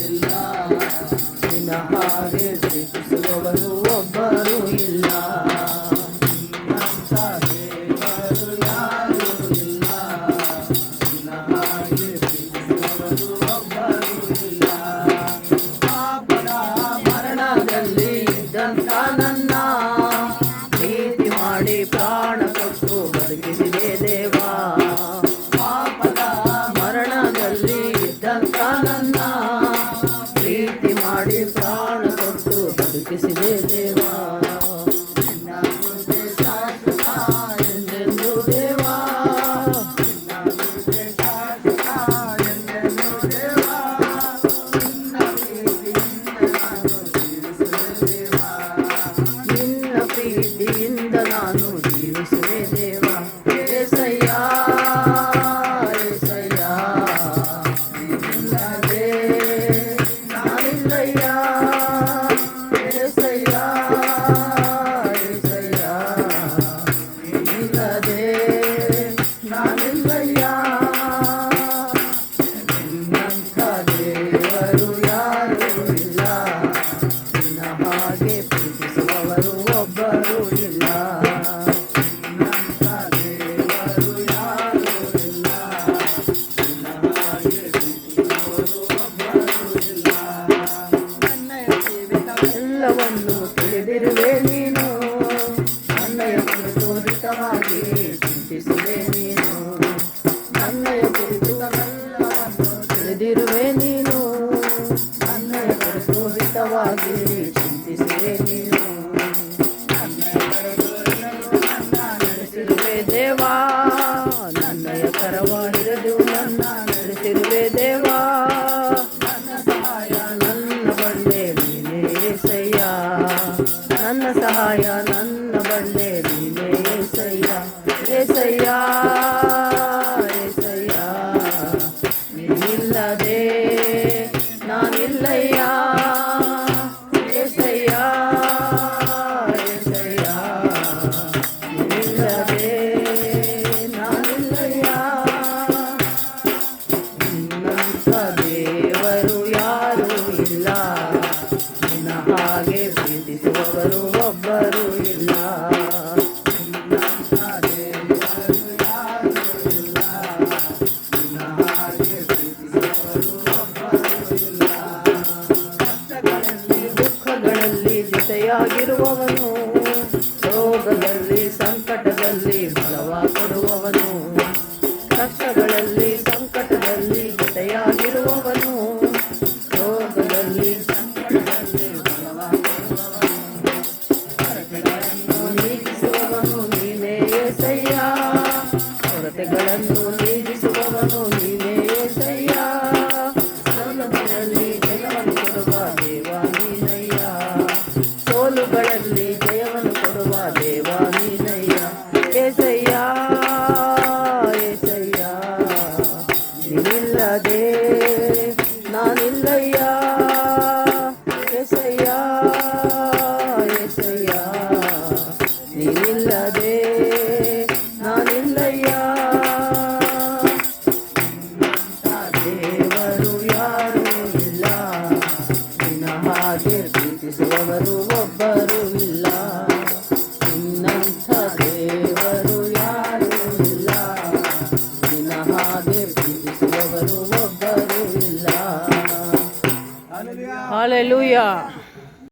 ಇಲ್ಲ, ನಿನ್ನ ಹಾಗೆ ಪ್ರೀತಿಸುವವರು ಒಬ್ಬರು ಇಲ್ಲ. ನಿನ್ನಂಥ ದೇವರು ಯಾರೂ ಇಲ್ಲ, ನಿನ್ನ ಹಾಗೆ ಪ್ರೀತಿಸುವವರು ಒಬ್ಬರು ಇಲ್ಲ. ಪಾಪದ ಮರಣದಲ್ಲಿ ಇದ್ದಂಥ ನನ್ನ ಪ್ರೀತಿ ಮಾಡಿ ಪ್ರಾಣ ಕೊಟ್ಟು ಬದುಕಿಸಿದೆ ದೇವಾ. ಪಾಪದ ಮರಣದಲ್ಲಿ ಇದ್ದಂಥ ನನ್ನ ಪ್ರೀತಿ ಮಾಡಿ ಪ್ರಾಣ ಕೊಟ್ಟು ಬದುಕಿಸಿದೆ ದೇವಾ. ನಿನ್ನ ಕೃಪೆ ಶಾಶ್ವತ ಎಂದೆಂದು ದೇವಾ, ನಿನ್ನ ಕೃಪೆ ಶಾಶ್ವತ ಎಂದೆಂದು ದೇವಾ. ನಿನ್ನ ಪ್ರೀತಿಯಿಂದ ನಾನು ಜೀವಿಸುವೆ ದೇವಾ, ನಿನ್ನ ಪ್ರೀತಿಯಿಂದ ನಾನು ಜೀವಿಸುವೆ ದೇವಾ. ಏಸಯ್ಯ ಏಸಯ್ಯ, ನೀನಿಲ್ಲದೆ ನಾನಿಲ್ಲಯ್ಯ. ಏಸಯ್ಯ ಏಸಯ್ಯ, ನೀನಿಲ್ಲದೆ ನಾನಿಲ್ಲಯ್ಯ. ನಿನ್ನಂಥ ದೇವರು ಯಾರೂ ಇಲ್ಲ, ನಿನ್ನ ಹಾಗೆ ಪ್ರೀತಿಸುವವರು ಒಬ್ಬರು ಇಲ್ಲ. ನಿನ್ನಂಥ ದೇವರು ಯಾರೂ ಇಲ್ಲ, ನಿನ್ನ ಹಾಗೆ ಪ್ರೀತಿಸುವವರು ಒಬ್ಬರು ಇಲ್ಲ. ನನ್ನಯ ಜೀವಿತವೆಲ್ಲವನ್ನು ತಿಳಿದಿರುವೆ ನೀನು, ನನ್ನಯ ಕುರಿತು ಹಿತವಾಗಿ ಚಿಂತಿಸುವೆ ನೀನು. ನನ್ನಯ ಕುರಿತುವೆಲ್ಲವನ್ನು ತಿಳಿದಿರುವೆ ನೀನು, ನನ್ನಯ ಕುರಿತು ಹಿತವಾಗಿ ಚಿಂತಿಸುವೆ ನೀನು. ನನ್ನಯ ಕರಗಳು ನನ್ನ ನಡೆಸಿರುವೆ ದೇವಾ, ನನ್ನಯ ಕರವ ಹಿಡಿದು ನನ್ನ ನಡೆಸಿರುವೆ ದೇವಾ. ನನ್ನ ಸಹಾಯ ನನ್ನ ಬಂಡೆ ನೀನೇ ಏಸಯ್ಯ, ನನ್ನ ಸಹಾಯ ನನ್ನ ಬಂಡೆ ನೀನೇ ಏಸಯ್ಯ. ಏಸಯ್ಯ ಏಸಯ್ಯ, ನೀನಿಲ್ಲದೆ ನಾನಿಲ್ಲಯ್ಯ. ಏಸಯ್ಯ ಏಸಯ್ಯ, ನೀನಿಲ್ಲದೆ ನಾನಿಲ್ಲಯ್ಯ. ನಿನ್ನಂಥ ದೇವರು ಯಾರೂ ಇಲ್ಲ, ನಿನ್ನ ಹಾಗೆ ಪ್ರೀತಿಸುವವರು ಒಬ್ಬರು ಇಲ್ಲ. ನಿನ್ನಂಥ ದೇವರು ಯಾರೂ ಇಲ್ಲ, ನಿನ್ನ ಹಾಗೆ ಪ್ರೀತಿಸುವವರು ಒಬ್ಬರು ಇಲ್ಲ. ಕಷ್ಟಗಳಲ್ಲಿ ದುಃಖಗಳಲ್ಲಿ ಜೊತೆಯಾಗಿರುವವನು, ರೋಗದಲ್ಲಿ ಸಂಕಟದಲ್ಲಿ ಬಲವ ಕೊಡುವವನು. ಕಷ್ಟಗಳಲ್ಲಿ ಸಂಕಟದಲ್ಲಿ ಜೊತೆಯಾಗಿರುವವನು, ರೋಗದಲ್ಲಿ ಸಂಕಟದಲ್ಲಿ ಬಲವ ಕೊಡುವವನು. ಕೊರತೆಗಳನ್ನು ನೀಗಿಸುವವನು ನೀನೇ ಏಸಯ್ಯ, ಕೊರತೆಗಳನ್ನು ನೀಗಿಸುವವನು ನೀನೇ ಏಸಯ್ಯ. ಸೌಲಭ್ಯದಲ್ಲಿ ಜಯವನ್ನು ಕೊಡುವ ದೇವ ನೀನಯ್ಯ, ಸೋಲುಗಳಲ್ಲಿ ಜಯವನ್ನು ಕೊಡುವ ದೇವ ನೀನಯ್ಯ. ಏಸಯ್ಯ ಏಸಯ್ಯ, ನೀನಿಲ್ಲದೆ ನಾನಿಲ್ಲಯ್ಯ. ಏಸಯ್ಯ ಏಸಯ್ಯ, ನೀನಿಲ್ಲದೆ ನಾನಿಲ್ಲಯ್ಯ. ನಿನ್ನಂಥ ದೇವರು ಯಾರೂ ಇಲ್ಲ, ನಿನ್ನ ಹಾಗೆ ಪ್ರೀತಿಸುವವರು ಒಬ್ಬರು ಇಲ್ಲ. ನಿನ್ನಂಥ ದೇವರು ಯಾರೂ ಇಲ್ಲ, ನಿನ್ನ ಹಾಗೆ ಪ್ರೀತಿಸುವವರು ಒಬ್ಬರು ಇಲ್ಲ. Hallelujah.